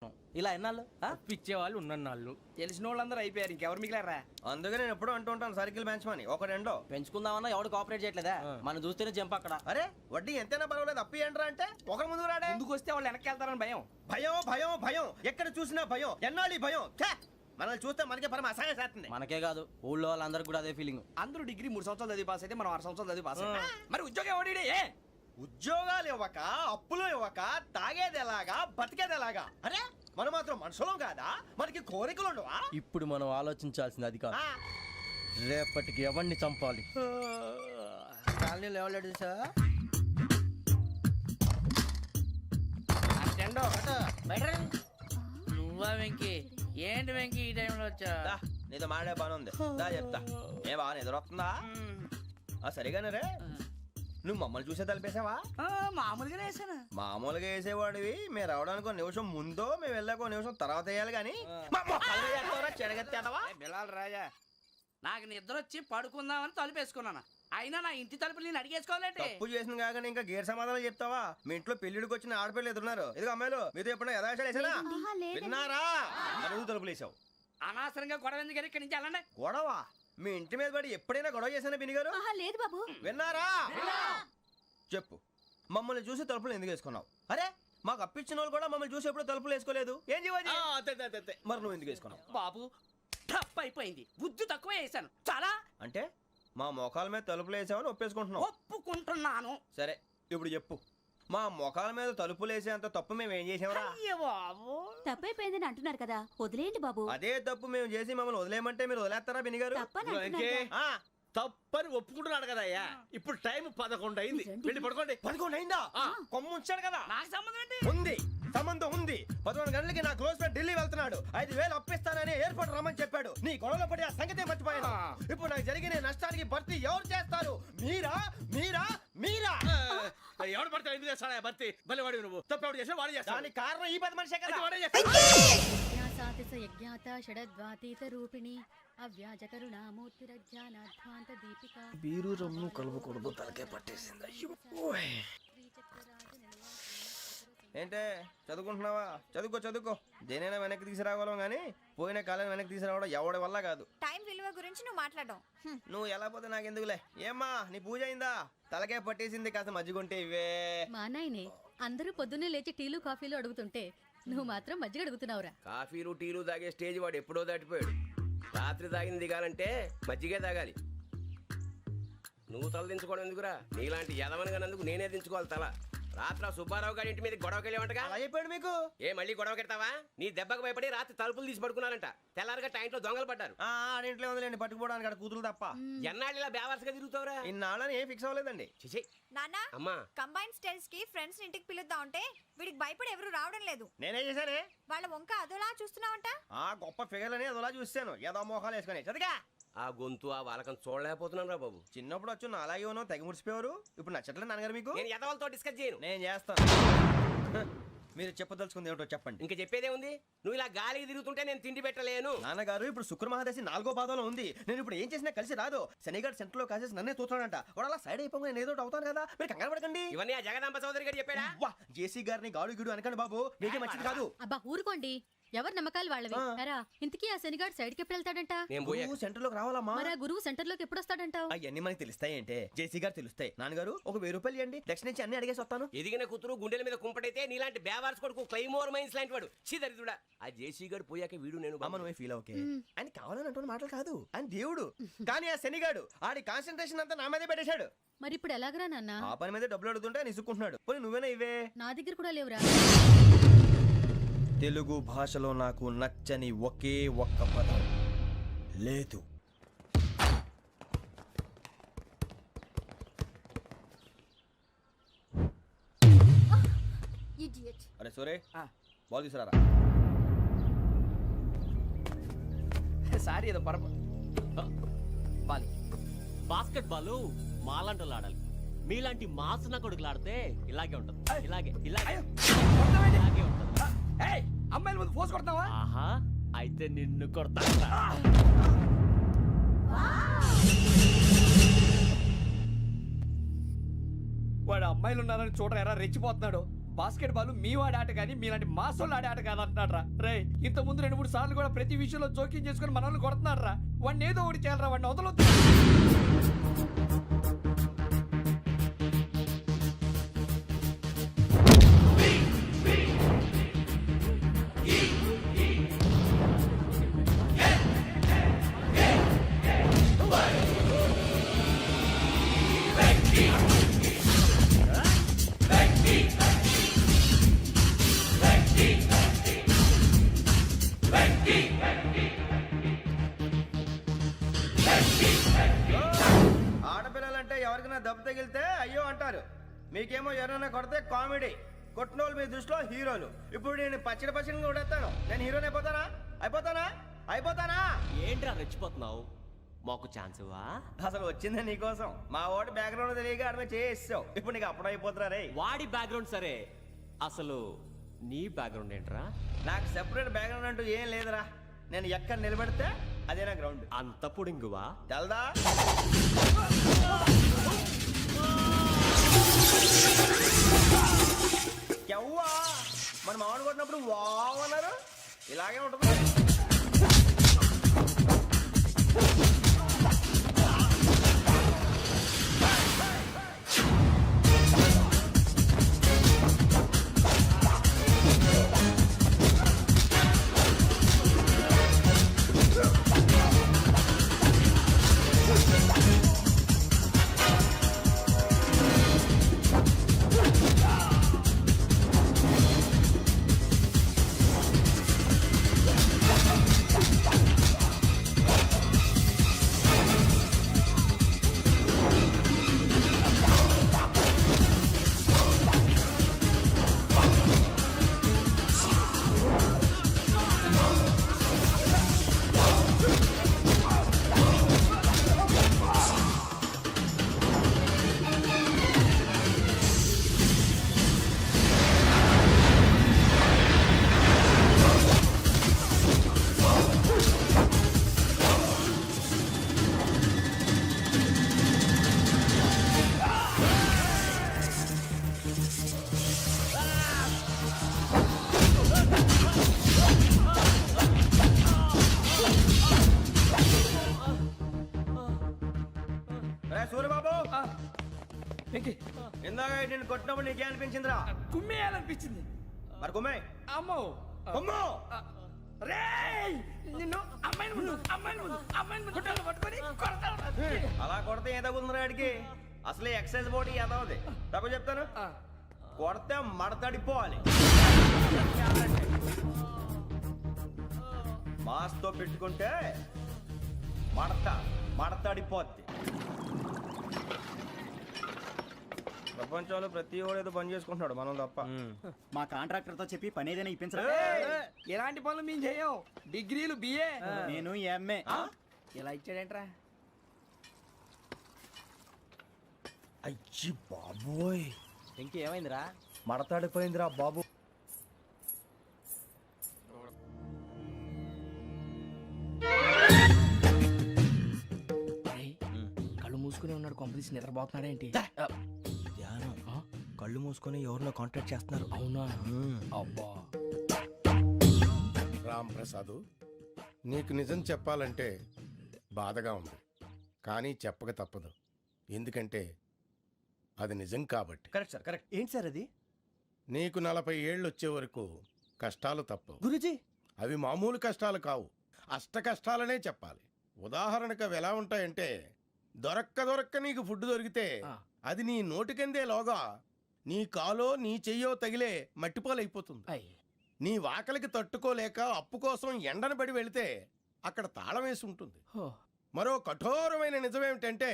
కట్టం ఇలా ఎన్నాళ్ళు పిచ్చే వాళ్ళు ఉన్నన్నాళ్ళు. తెలిసిన వాళ్ళందరూ అయిపోయారు, ఇంకెవరు మిగిలారా? అందుకే నేను ఎప్పుడూ అంటూ ఉంటాను సర్కిల్ బెంచ్ మని ఒక రెండో పెంచుకుందామన్నా ఎవడు కోఆపరేట్ చేయట్లేదా? మనం చూస్తేనే జంప్ అక్కడ. అరే వడ్డీ ఎంతైనా పర్వాలేదు అప్పు ఏంట్రా అంటే ఒక ముందు రాడే. ముందుకు వస్తే వాళ్ళు వెనక్కి వెళ్తారని భయం. భయం భయం భయం ఎక్కడ చూసినా భయం, ఎన్నాళ్ళు భయం. మనల్ని చూస్తే మనకే పరమ అసహాయం చేస్తుంది. మనకే కాదు ఊళ్ళో వాళ్ళందరికీ కూడా అదే ఫీలింగ్. అందరూ డిగ్రీ 3 సంవత్సరాలు చదివి పాస్ అయితే మనం 6 సంవత్సరాలు చదివి పాస్ అయ్యాం. మరి ఉద్యోగం ఎవడి? ఉద్యోగాలు ఇవ్వక అప్పులు ఇవ్వక తాగేది ఎలాగా బతికేది ఎలాగా? అరే మనం మాత్రం మనుషులం కాదా? మనకి కోరికలు ఉండవా? ఇప్పుడు మనం ఆలోచించాల్సింది అది కాదు, రేపటికి ఎవరిని చంపాలి. కాలనీలో ఎవరు సార్? నువ్వా వెంకీ? ఏంటి వెంకీ ఈ టైంలో వచ్చా? నీతో మాడే పని ఉంది, దా చెప్తా. ఏ బాగా నిద్రొస్తుందా? సరిగానే రే, నువ్వు మమ్మల్ని చూసే తలిపేసావా? మామూలుగానే వేసాను. మామూలుగా వేసేవాడివి, మేము రావడానికి 1 నిమిషం ముందో మేము వెళ్ళాక 1 నిమిషం తర్వాత వేయాలి కానీ బిలాల్ రాజా, నాకు నిద్ర వచ్చి పడుకుందామని తలుపు వేసుకున్నాను. అయినా నా ఇంటి తలుపులు నేను అడిగేసుకోవాలంటే తప్పు చేసిన కాక ఇంకా గేర్ సమాధానం చెప్తావా? మీ ఇంట్లో పెళ్లిడికి వచ్చిన ఆడపిల్లలు ఎదురున్నారు. ఇదిగో అమ్మాయిలు, మీతో ఎప్పుడైనా యథాశాలు వేసానా? విన్నారా? అడుగు తలుపులు వేసావు. అనవసరంగా గొడవ ఎందుకు ఇక్కడి నుంచి వెళ్ళండి. గొడవ? మీ ఇంటి మీద పడి ఎప్పుడైనా గొడవ చేశానా బిని గారు? లేదు బాబు. విన్నారా? చెప్పు, మమ్మల్ని చూసి తలుపులు ఎందుకు వేసుకున్నావు? అరే మాకు అప్పించిన వాళ్ళు కూడా మమ్మల్ని చూసి ఎప్పుడు తలుపులు వేసుకోలేదు. ఏం చేయాలి? మరి నువ్వు ఎందుకు వేసుకున్నావు? బాబు తప్పు అయిపోయింది, బుద్ధి తక్కువ వేసాను చాలా. అంటే మా మోకాల మీద తలుపులు వేసామని ఒప్పేసుకుంటున్నావు? ఒప్పుకుంటున్నాను. సరే ఇప్పుడు చెప్పు, మా మొఖాల మీద తలుపులు వేసేంత తప్పు మేము ఏం చేసామరా? బాబు తప్పైపోయిందని అంటున్నారు కదా, వదిలేయండి బాబు. అదే తప్పు మేము చేసి మమ్మల్ని వదిలేయమంటే మీరు వదిలేస్తారా బిని గారు? తప్పని ఒప్పుకుంటున్నాడు కదా అయ్యా. ఇప్పుడు టైం 11 అయింది, వెళ్ళి పడుకోండి. 11 అయిందా? కొమ్ము ఉంచాడు కదా. నాకు సంబంధం ఏంటి? ఉంది, సంబంధం ఉంది. 11 గంటలకి నా క్లోజ్ ఫ్రెండ్ ఢిల్లీ వెళ్తున్నాడు. 5,000 అప్పిస్తానని ఎయిర్పోర్ట్ రమ్మని చెప్పాడు. నీ గొడవలో పడి ఆ సంగతే మర్చిపోయాను. ఇప్పుడు నాకు జరిగిన నష్టానికి భర్తీ ఎవరు చేస్తారు? మీరా మీరా మీరా? ఎవడు పడితే ఎందుకు చేస్తాడా భర్తీ? మళ్ళీ వాడి నువ్వు తప్పు ఎవడు చేసినా వాడే చేస్తాడు. దానికి కారణం ఈ 10 మనిషే కదా. వాడే చేస్తాడు. బీరు రమ్ము కలుపుకూడదు, తలకే పట్టేసింది. ఏంటే చదువుకుంటున్నావా? చదువుకో చదువుకో. దేనైనా వెనక్కి తీసుకురావాలం కానీ పోయిన కాలం వెనక్కి తీసుకురావడం ఎవడి వల్ల కాదు. టైం విలువ గురించి నువ్వు మాట్లాడడం. నువ్వు ఎలా పోతే నాకు ఎందుకులే. ఏమ్మా నీ పూజ అయిందా? తలకే పట్టేసింది, కాస్త మజ్జిగుంటే ఇవే. మా నాయనే అందరూ పొద్దున్నే లేచి టీలు కాఫీలు అడుగుతుంటే నువ్వు మాత్రం మజ్జిగ అడుగుతున్నావురా. కాఫీలు టీలు తాగే స్టేజ్ వాడు ఎప్పుడో దాటిపోయాడు. రాత్రి తాగింది దిగాలంటే మజ్జిగే తాగాలి. నువ్వు తల దించుకోవడం ఎందుకురా? నీలాంటి యదవనగానందుకు నేనే దించుకోవాలి తల. రాత్రి సుబ్బారావు గారి ఇంటి మీద గొడవకి వెళ్ళేవంటగా. అలా చెప్పాడు మీకు? ఏ మళ్ళీ గొడవ కెడతావా? నీ దెబ్బకు భయపడి రాత్రి తలుపులు తీసి పడుకున్నారంట. తెల్లారగా టైంట్లో దొంగలు పడ్డారు. ఆడింట్లో ఉందిలేండి, పట్టుకుపోవడానికి అక్కడ కూతురు తప్ప. ఎన్నాళ్ళు ఇలా బేవర్స్గా తిరుగుతావురా? ఇన్నాళ్ళని ఏం ఫిక్స్ అవ్వలేదండి. చిచి నాన్న, అమ్మా, కంబైన్ స్టైల్స్ కి ఫ్రెండ్స్ ఇంటికి పిలుద్దాం అంటే వీడికి భయపడి ఎవరు రావడం లేదు. నేనేం చేశానే? వాళ్ళ వంక అదోలా చూస్తున్నావంట. గొప్ప ఫిగర్లని అదోలా చూస్తాను, ఏదో మోహాలు వేసుకొని. చదిగా ఆ గొంతు ఆ వాలకం చూడలేకపోతున్నాను రా బాబు. చిన్నప్పుడు వచ్చి నా అలాగే ఉన్నావు, తెగ ముడిచిపోయారు. ఇప్పుడు నచ్చట్లేదు నాన్నగారు మీకు? నేను యదవలతో డిస్కస్ చేయను. నేను చేస్తాను. మీరు చెప్పదలుచుకుంది ఏమిటో చెప్పండి. ఇంకా చెప్పేదే ఉంది. నువ్వు ఇలా గాలికి తిరుగుతుంటే నేను తిండి పెట్టలేను. నాన్నగారు ఇప్పుడు శుక్ర మహాదశి 4వ పాదంలో ఉంది. నేను ఇప్పుడు ఏం చేసినా కలిసి రాదు. శనిగారు సెంటర్ లో కాసేసి నన్నే చూస్తాడంట. వాడు అలా సైడ్ అయిపోయి నేను ఏదో అవుతాను కదా, మీరు కంగారు పడకండి. ఇవన్నీ ఆ జగదాంబ చౌదరి గారు చెప్పాడా? జేసీ గారిని గాడు గిడు అనకండి బాబు, మీకే మంచిది కాదు. అబ్బా ఊరుకోండి, ఎవరి నమ్మకాలు వాళ్ళవి. ఇంతకీ ఆ శనిగాడు సైడ్ కి ఎప్పుడు వెళ్తాడంట? సెంటర్ లోకి రావాలమ్మా. మరి ఆ గురువు సెంటర్ లోకి ఎప్పుడు వస్తాడంటావు? అవన్నీ మనకి తెలుస్తాయి అంటే జేసీ గారు తెలుస్తాయి. నాన్నగారు ఒక 1000 రూపాయలు ఇవ్వండి, దక్షిణ నుంచి అన్ని అడిగేసి వస్తాను. ఎదిగిన కూతురు గుండెల మీద కుంపటైతే నీలాంటి బేవార్స్ కొడుకు క్లైమోర్ మైన్స్ లాంటి వాడు చీదరిదుడా. ఆ జేసీ గారు పోయాక వీడు నేను అమ్మ నువ్వే ఫీల్ ఓకే. ఆయన కావాలని అంటున్న మాటలు కాదు, ఆయన దేవుడు. కానీ ఆ శనిగాడు ఆడి కాన్సన్ట్రేషన్ అంతా నా మీదే పెట్టేశాడు. మరి ఇప్పుడు ఎలాగరా నాన్న? ఆ పని మీద డబ్బులు అడుగుతుంటే నిసుక్కుంటున్నాడు. పోనీ నువ్వేనా ఇవే? నా దగ్గర కూడా లేవురా. తెలుగు భాషలో నాకు నచ్చని ఒకే ఒక్క పదం లేదు. అరే సోరే, బాల్ తీసుకురారా. సారీ ఏదో బాస్కెట్ బాల్ మాలాంటి వాళ్ళు ఆడాలి. మీలాంటి మాసన కొడుకులు ఆడితే ఇలాగే ఉంటది. ఇలాగే ఇలాగే ఇలాగే ఉంటది. అమ్మాయిల ముందు ఫోర్స్ కొడతావా? ఆహా, అయితే నిన్ను కొడతా. వాడు అమ్మాయిలు ఉన్నారని చూడరా ఎరా రెచ్చిపోతున్నాడు. బాస్కెట్ బాల్ మీ వాడి ఆట కానీ మీలాంటి మాసోళ్ళు ఆడే ఆట కాదు అంటున్నారా రే ఇంత ముందు 2-3 సార్లు కూడా ప్రతి విషయంలో జోక్యం చేసుకుని మన వాళ్ళు కొడుతున్నారా వాడిని ఏదో ఒకటి చేయాలరా వాడిని వదలొద్దు. ఆడపిల్లలంటే ఎవరికైనా దెబ్బ తగిలితే అయ్యో అంటారు, మీకేమో ఎవరైనా కొడితే కామెడీ. కొట్టినోళ్ళు మీ దృష్టిలో హీరోలు. ఇప్పుడు నేను పచ్చడి కొడేస్తాను, నేను హీరోని అయిపోతానా? ఏంట్రా రెచ్చిపోతున్నావు? మాకు ఛాన్స్ ఇవ్వా? అసలు వచ్చిందే నీకోసం. మా వాడి బ్యాక్గ్రౌండ్ తెలియక అడమే చేసావు. ఇప్పుడు నీకు అప్పుడు అయిపోతున్నా రే. వాడి బ్యాక్గ్రౌండ్ సరే, అసలు నీ బ్యాక్గ్రౌండ్ ఏంట్రా? నాకు సెపరేట్ బ్యాక్గ్రౌండ్ అంటూ ఏం లేదురా. నేను ఎక్కడ నిలబెడితే అదే నా గ్రౌండ్. అంత పొడింగువా? తెల్దా? ఎవ్వా మన మామిడి కొట్టినప్పుడు వావ్ అన్నారు, ఇలాగే ఉంటుంది. సూర్యబాబు, ఇందాక నేను కొట్టినప్పుడు నీకే అనిపించిందిరా? కుమ్మేయాలనిపించింది. మరి కుమ్మే. అమ్మో కుమ్ము. రేయ్ నిన్ను అమ్మాయిని ముందు గుడ్డలు పట్టుకొని కొడతాను. అలా కొడితే ఏ తగ్గుతుందిరా ఆడికి? అసలు ఎక్సైజ్ బాడీ ఏదవుది తప్ప చెప్తాను. కొడితే మడతడిపోవాలి. మాస్తో పెట్టుకుంటే మడతడిపోద్ది. ప్రపంచంలో ప్రతి వాడు ఏదో పని చేసుకుంటున్నాడు, మనం తప్ప. మా కాంట్రాక్టర్ తో చెప్పి పని ఏదైనా ఇప్పించరా? ఎలాంటి పనులు మేము చేయం. డిగ్రీలు బిఏ, నేను ఎంఏ. ఇలా ఇచ్చాడేంట్రా? అయ్యి బాబోయ్, ఇంకేమైందిరా? మడతడిపోయిందిరా బాబు. కళ్ళు మూసుకుని ఉన్నాడు, కొంపదీసి నిద్రపోతున్నాడేంటి? ధ్యానం. కళ్ళు మూసుకొని ఎవరినో కాంటాక్ట్ చేస్తున్నారు. అవునా? అబ్బా రామ్ ప్రసాద్, నీకు నిజం చెప్పాలంటే బాధగా ఉంది, కానీ చెప్పక తప్పదు. ఎందుకంటే అది నిజం కాబట్టి. Correct sir, correct. ఏంటి సార్ అది? నీకు 40 ఏళ్ళు వచ్చే వరకు కష్టాలు తప్పవు. గురూజీ, అవి మామూలు కష్టాలు కావు, అష్ట కష్టాలనే చెప్పాలి. ఉదాహరణకు అవి ఎలా ఉంటాయంటే, దొరక్క నీకు ఫుడ్ దొరికితే అది నీ నోటికందే లోగా నీ కాలో నీ చెయ్యో తగిలే మట్టిపాలైపోతుంది. నీ వాకలికి తట్టుకోలేక అప్పు కోసం ఎండను పడి వెళితే అక్కడ తాళం వేసి ఉంటుంది. మరో కఠోరమైన నిజమేమిటంటే,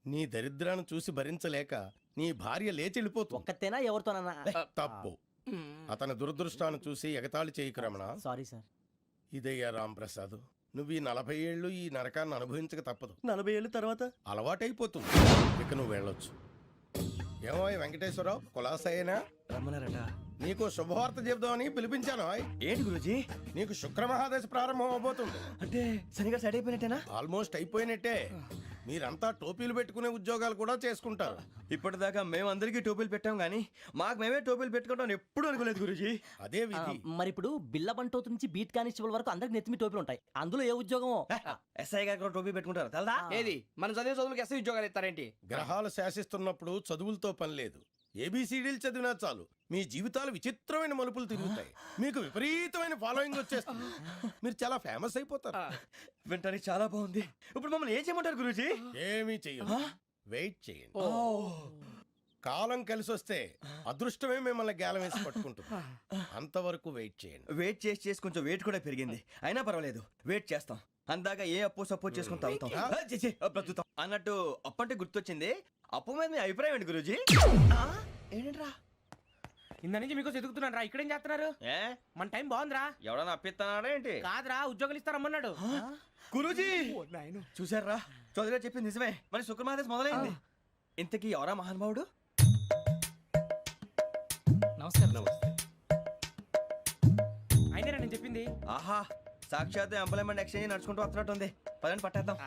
నీ దరిద్రాన్ని చూసి భరించలేక నీ భార్య లేచి వెళ్ళిపోతుంది. ఒక్కతేనా ఎవరితోనన్నా? తప్పు. అతని దురదృష్టాన్ని చూసి ఎగతాళి చేయకు రమణ. Sorry sir. ఇదయ్యా రాంప్రసాద్, నువ్వు ఈ 40 ఏళ్ళు ఈ నరకాన్ని అనుభవించక తప్పదు. 40 ఏళ్ళ తర్వాత అలవాటైపోతుంది. ఇక నువ్వు వెళ్ళొచ్చు. ఏమో వెంకటేశ్వరరావు, కులాసైనా రమ్మన్నారట. నీకు శుభవార్త చెబుదామని పిలిపించాను. ఏంటి గురూజీ? నీకు శుక్రమహాదశ ప్రారంభం అవబోతుంది. అంటే శనిగా సెట్ అయిపోయినట్టేనా? ఆల్మోస్ట్ అయిపోయినట్టే. మీరంతా టోపీలు పెట్టుకునే ఉద్యోగాలు కూడా చేసుకుంటారు. ఇప్పటిదాకా మేమందరికీ టోపీలు పెట్టాం కానీ మాకు మేమే టోపీలు పెట్టుకుంటాం ఎప్పుడు అనుకోలేదు గురూజీ. అదే విధి. మరి ఇప్పుడు బిల్ల బంటోతు నుంచి బీట్ కానిస్టేబుల్ వరకు అందరికి నెత్తిమి టోపీలు ఉంటాయి. అందులో ఏ ఉద్యోగం? ఎస్ఐ గారు కూడా టోపీ పెట్టుకుంటారు తెలదా? ఏది మన చదివే చదువులకు ఎస్ఐ ఉద్యోగాలు ఇస్తారేంటి? గ్రహాలు శాసిస్తున్నప్పుడు చదువులతో పని లేదు. ఏబిసిడీలు చదివినా చాలు మీ జీవితాలు విచిత్రమైన మలుపులు తిరుగుతాయి. మీకు విపరీతమైన ఫాలోయింగ్ వచ్చేస్తుంది. మీరు చాలా ఫేమస్ అయిపోతారు. వింటానికి చాలా బాగుంది. ఇప్పుడు మమ్మల్ని ఏం చేయమంటారు గురూజీ? ఏమీ చెయ్యదు, వెయిట్ చేయండి. కాలం కలిసి వస్తే అదృష్టమే మిమ్మల్ని గేలం వేసి పట్టుకుంటుంది. అంతవరకు వెయిట్ చేయండి. వెయిట్ చేసి కొంచెం వెయిట్ కూడా పెరిగింది. అయినా పర్వాలేదు, వెయిట్ చేస్తాం. అందాక ఏ అప్పు సపోర్ట్ చేసుకుని తాగుతాం. బ్రతుకుతాం అన్నట్టు అప్పు అంటే గుర్తొచ్చింది. అప్పు మీద మీ అభిప్రాయం ఏంటి గురూజీ? ఏంటరా ఇంత నుంచి మీకు ఎదుగుతున్నాను రా. ఇక్కడేం చేస్తున్నారు? ఏ మన టైం బాగుందిరా. ఎవడన్నా అప్పిస్తున్నాడా ఏంటి? కాదురా, ఉద్యోగాలు ఇస్తారమ్మన్నాడు. గురూజీ చూసారా, చౌదరి గారు చెప్పింది నిజమే. మరి శుక్రమాదేశ్ మొదలైంది. ఇంతకీ ఎవరా మహానుభావుడు? నమస్కారం. అయినా నేను చెప్పింది. ఆహా, సాక్షాత్ ఎంప్లాయ్మెంట్ ఎక్స్చేంజ్ నడుచుకుంటూ వస్తున్నట్టుంది. పదండి పట్టేద్దాం.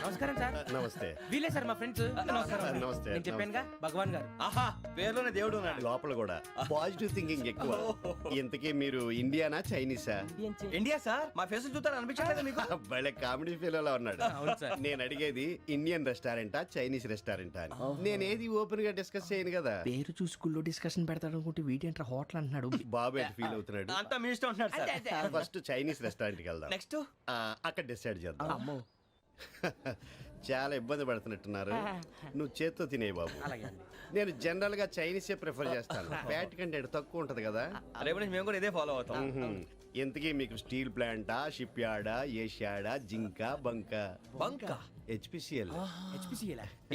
నమస్కారం సార్. నమస్తే. వీలే సార్ మా ఫ్రెండ్స్. నమస్తే. నేను చెప్పానుగా భగవాన్ గారు. ఆహా, పేర్లోనే దేవుడు ఉన్నాడు. లోపల కూడా పాజిటివ్ థింకింగ్ ఎక్కువ. ఇంతకీ మీరు ఇండియానా చైనీసా? India sir. మా ఫేస్ చూస్తారు అనిపించలేదు మీకు? భలే కామెడీ ఫీల్ అలా ఉన్నాడు. నేను అడిగేది ఇండియన్ రెస్టారెంటా చైనీస్ రెస్టారెంటా అని. నేనేది ఓపెన్ గా డిస్కస్ చేయను కదా. పేరు చూసుకుల్లో డిస్కషన్ పెడతాడు అనుకుంటే వీటేంట్రా హోటల్ అంటున్నాడు. బాబు ఎట్ ఫీల్ అవుతున్నాడు. అంతా మీ ఇష్టం ఉంటున్నాడు సార్. ఫస్ట్ చైనీస్ రెస్టారెంట్ కి వెళ్దాం. నెక్స్ట్ అక్కడ డిసైడ్ చేద్దాం. చాలా ఇబ్బంది పడుతున్నట్టున్నారు. నువ్వు చేత్తో తినే బాబు. నేను జనరల్ గా చైనీసే ప్రిఫర్ చేస్తాను. ఫ్యాట్ కంటెంట్ తక్కువ ఉంటది కదా. రేపు నుంచి మేము కూడా ఇదే ఫాలో అవుతాం. ఇంతకీ మీకు స్టీల్ ప్లాంటా, షిప్ యార్డా, ఏషియాడా, జింక, బంకా? బంకా, హెచ్పిసిఎల్.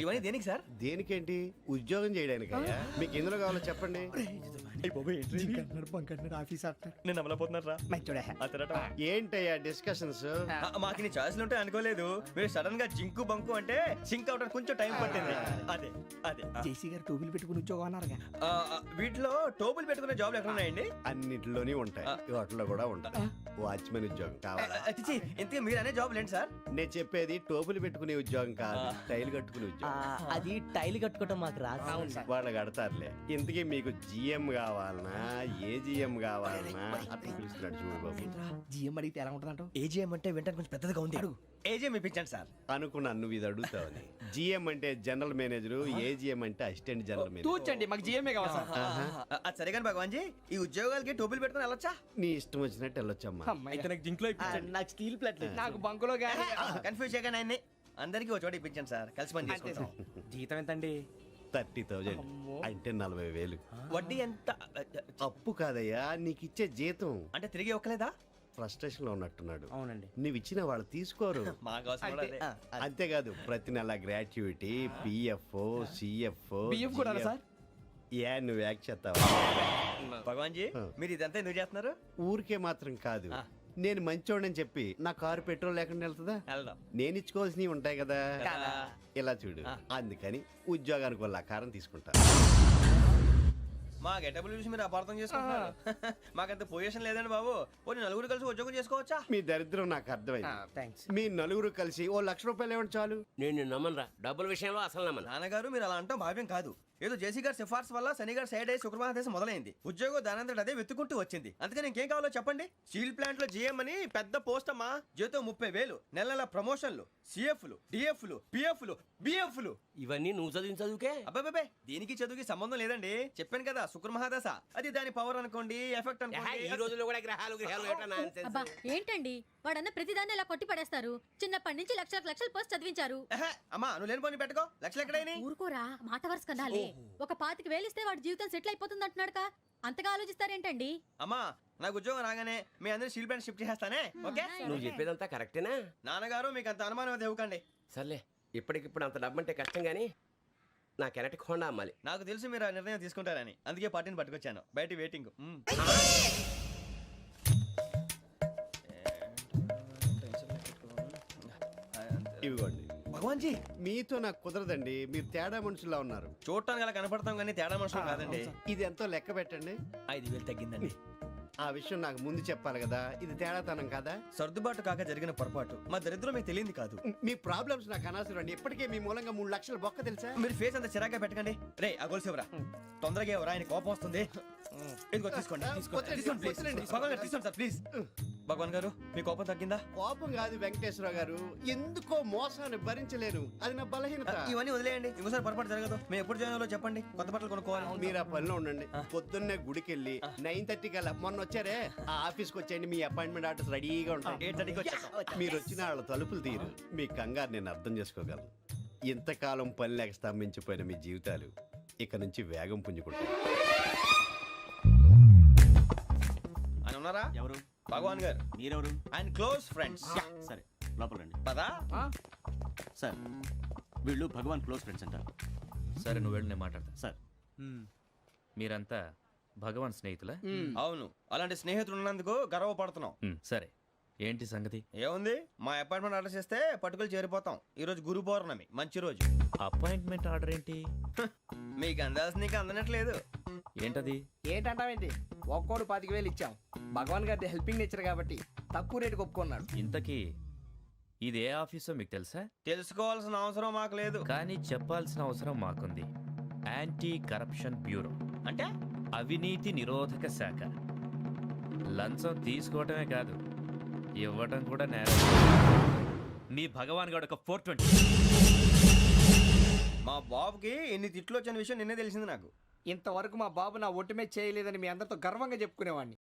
ఇవన్నీ దేనికి సార్? దేనికేంటి? ఉద్యోగం చేయడానికి. మీకు ఎందులో కావాలో చెప్పండి. నేను అమలపోతున్నారా? ఏంటయ్యా డిస్కషన్స్? మాకు నీ ఛాయిస్లు ఉంటాయి అనుకోలేదు. మీరు సడన్ గా జింకు బంకు అంటే సింక్ అవడానికి కొంచెం టైం పట్టింది. అదే అదే జేసీ గారు టోపీలు పెట్టుకుని ఉద్యోగం అన్నారుగా. వీటిలో టోపులు పెట్టుకునే జాబ్లు ఎక్కడ ఉన్నాయండి? అన్నిటిలోనే ఉంటాయి, వాటిలో కూడా ఉంటాయి. వాచ్మెన్ ఉద్యోగం కావాలా? ఇంతకీ మీరు అనే జాబ్ ఏంటి సార్? నేను చెప్పేది టోపులు పెట్టుకునే ఉద్యోగం కాదు, టైల్ కట్టుకునే ఉద్యోగం. అది టైల్ కట్టుకోవటం మాకు రాదు. వాళ్ళు కడతారులే. ఇంతకీ మీకు జిఎం కావాలనా, ఏ జిఎం కావాలనా? అట్లా పిలుస్తున్నాడు చూడు బాబు. జిఎం అడిగితే ఎలా ఉంటుందంట? ఏజీఎం అంటే వింటానికి కొంచెం పెద్దగా ఉంది. ఏజీఎం ఇప్పించండి సార్. అనుకున్నాను నువ్వు ఇది అడుగుతావని. జిఎం అంటే జనరల్ మేనేజర్, ఏజిఎం అంటే అసిస్టెంట్ జనరల్ మేనేజర్. తూచండి, మాకు జిఎంఏ కావాలి సార్. అది సరే కానీ భగవాన్ జీ, ఈ ఉద్యోగాలకి టోపులు పెట్టుకుని వెళ్ళొచ్చా? నీ ఇష్టం వచ్చినట్టు వెళ్ళొచ్చమ్మా. నాకు జింక్లో నాకు స్టీల్ ప్లేట్ నాకు బంకులో గానీ. కన్ఫ్యూజ్ చేయగానే ఆయన్ని అందరికీ ఒక చోట ఇప్పించండి సార్. కలిసి పని చేసుకుంటాం. జీతం ఎంతండి? 30,000 అంటే 40,000. వడ్డీ ఎంత? అప్పు కాదయ్యా, నీకు ఇచ్చే జీతం. అంటే తిరిగి ఒక్కలేదా? ఫ్రస్ట్రేషన్ లో ఉన్నట్టున్నాడు. అవునండి. నువ్వు ఇచ్చిన వాళ్ళు తీసుకోరు. అంతేకాదు ప్రతి నెల గ్రాట్యుటీ, పిఎఫ్, సిఎఫ్. బియ్యం కూడా సార్? ఏ నువ్వు యాక్ట్ చేస్తావా? భగవాన్ జీ, మీరు ఇదంతా ఎందుకు చేస్తున్నారు? ఊరికే మాత్రం కాదు, నేను మంచోడని చెప్పి నా కారు పెట్రోల్ లేకుండా వెళ్తుందా? నేను ఇచ్చుకోవాల్సినవి ఉంటాయి కదా. ఇలా చూడు, అందుకని ఉద్యోగానికి వాళ్ళ ఆకారం తీసుకుంటా. మా గెటబుల్ చూసి మీరు అపార్థం చేసుకుంటున్నారు. మాకంత పొజిషన్ లేదండి బాబు. పోనీ నలుగురు కలిసి ఉద్యోగం చేసుకోవచ్చా? మీ దరిద్రం నాకు అర్థమైంది. మీ నలుగురు కలిసి ఓ ₹1,00,000 ఇవ్వండి చాలు. నేను నమ్మనరా, డబ్బుల విషయంలో అసలు నమ్మను. నాన్నగారు మీరు అలా అంటాం భావ్యం కాదు. ఏదో జేసీ గారి సిఫార్సు వల్ల శని గారు సైడ్ అయ్యి శుక్రవారం మొదలైంది. ఉద్యోగం దానంతటి అదే వెతుకుంటూ వచ్చింది. అందుకని ఇంకేం కావాలో చెప్పండి. స్టీల్ ప్లాంట్ లో జీఎం అని పెద్ద పోస్ట్ అమ్మా. జీతం 30,000, నెల నెల ప్రమోషన్లు, సిఎఫ్లు, డిఎఫ్లు, పిఎఫ్లు, బిఎఫ్లు. ఇవన్నీ నువ్వు చదివిన చదువుకే? అబ్బాబే, దీనికి చదువుకి సంబంధం లేదండి. చెప్పాను కదా, శుక్ర మహాదశ. అది దాని పవర్ అనుకోండి, ఎఫెక్ట్ అనుకోండి. ఈ రోజుల్లో కూడా గ్రహాలు అబ్బా ఏంటండి వాడన్న ప్రతిదాన్ని ఇలా కొట్టి పడేస్తారు. చిన్నప్పటి నుంచి లక్షలు పోస్ట్ చదివించారు. అమ్మా నువ్వు లేని పోనీ పెట్టుకో. లక్షలు ఎక్కడైనా ఊరుకోరా, మాట వరుస కదాలే. ఒక 25,000 ఇస్తే వాడి జీవితం సెటిల్ అయిపోతుంది అంటున్నాడుగా. అంతగా ఆలోచిస్తారేంటండి? అమ్మా నాకు ఉద్యోగం రాగానే మీ అందరూ స్టీల్ ప్లాంట్ షిఫ్ట్ చేస్తానే. ఓకే, నువ్వు చెప్పేదంతా కరెక్టేనా? నాన్నగారు మీకు అంత అనుమానం అది ఇవ్వకండి. సర్లే, ఇప్పటికిప్పుడు అంత డబ్బు అంటే కష్టం గానీ నా కెనటిక్ హోండా అమ్మాలి. నాకు తెలుసు మీరు ఆ నిర్ణయం తీసుకుంటారని, అందుకే పార్టీని పట్టుకొచ్చాను. బయట వెయిటింగ్. ఇవ్వండి. భగవాన్ జీ, మీతో నాకు కుదరదండి, మీరు తేడా మనుషుల్లా ఉన్నారు. చూడటానికి అలా కనపడతాం కానీ తేడా మనుషులు కాదండి. ఇది ఎంతో లెక్క పెట్టండి. 5,000 తగ్గిందండి. ఆ విషయం నాకు ముందు చెప్పాలి కదా, ఇది తేడాతనం కదా. సర్దుబాటు కాక జరిగిన పొరపాటు మా దరిద్రం మీకు తెలియంది కాదు. మీ ప్రాబ్లమ్స్ నాకు అనవసరం అండి. ఇప్పటికే మీ మూలంగా 3 లక్షల బొక్క తెలుసా. మీరు ఫేస్ అంత చిరాగ్గా పెట్టకండి. రే ఆ గొలుసు ఎవరా? తొందరగా ఎవరా? ఆయన కోపం వస్తుంది. ఇదిగో తీసుకోండి. తీసుకోండి ప్లీజ్. భగవాన్ గారు తీసుకోండి సార్ ప్లీజ్. భగవాన్ గారు మీ కోపం తగ్గిందా? కోపం కాదు వెంకటేశ్వర గారు, ఎందుకో మోసాన్ని భరించలేను, అది నా బలహీనత. ఇవన్నీ వదిలేయండి. ఇంకోసారి పొరపాటు జరగదు. మేము ఎప్పుడు జాయిన్ అవ్వాలో చెప్పండి. కొత్త బట్టలు కొనుక్కోవాలి. మీరు ఆ పనిలో ఉండండి. పొద్దున్నే గుడికి వెళ్ళి 9:30 కల్లా, మొన్న వచ్చారే ఆ ఆఫీస్కి వచ్చేయండి. మీ అపాయింట్మెంట్ ఆర్డర్స్ రెడీగా ఉంటాయి. 8:30కి వచ్చేస్తాం. మీరు వచ్చిన వాళ్ళ తలుపులు తీరు. మీ కంగారు నేను అర్థం చేసుకోగలను. ఇంతకాలం పని లేక స్తంభించిపోయిన మీ జీవితాలు ఇక నుంచి వేగం పుంజుకుంటాయి. ఆయన ఉన్నారా? ఎవరు? భగవాన్ గారు. మీరెవరు? ఆయన క్లోజ్ ఫ్రెండ్స్. సరే లోపల రండి. పదా? సార్ వీళ్ళు భగవాన్ క్లోజ్ ఫ్రెండ్స్ అంటారు. సరే నువ్వు వెళ్ళి నేను మాట్లాడతా. సార్ మీరంతా భగవాన్ స్నేహితులా? అవును. అలాంటి స్నేహితులు ఉన్నందుకు గర్వపడుతున్నాం. సరే ఏంటి సంగతి? ఏముంది, మా అపాయింట్మెంట్ ఆర్డర్ చేస్తే పట్టుకులు చేరిపోతాం. ఈ రోజు గురు పౌర్ణమి, మంచి రోజు. అపాయింట్మెంట్ ఆర్డర్ ఏంటి? మీకు అందాల్సిన నీకు అందనట్లేదు. ఏంటది? ఏంటంటావేంటి? ఒక్కోడు 25,000 ఇచ్చాం. భగవాన్ గారి హెల్పింగ్ నేచర్ కాబట్టి తక్కువ రేటుకి ఒప్పుకున్నాడు. ఇంతకీ ఇది ఏ ఆఫీసో మీకు తెలుసా? తెలుసుకోవాల్సిన అవసరం మాకు లేదు. కానీ చెప్పాల్సిన అవసరం మాకుంది. యాంటీ కరప్షన్ బ్యూరో, అంటే అవినీతి నిరోధక శాఖ. లంచం తీసుకోవటమే కాదు, ఇవ్వటం కూడా నేరం. మీ భగవాన్ గారు ఒక 420. మా బాబుకి ఎన్ని తిట్లు వచ్చిన విషయం నిన్నే తెలిసింది నాకు. ఇంతవరకు మా బాబు నా ఒట్టుమే చేయలేదని మీ అందరితో గర్వంగా చెప్పుకునేవాడిని.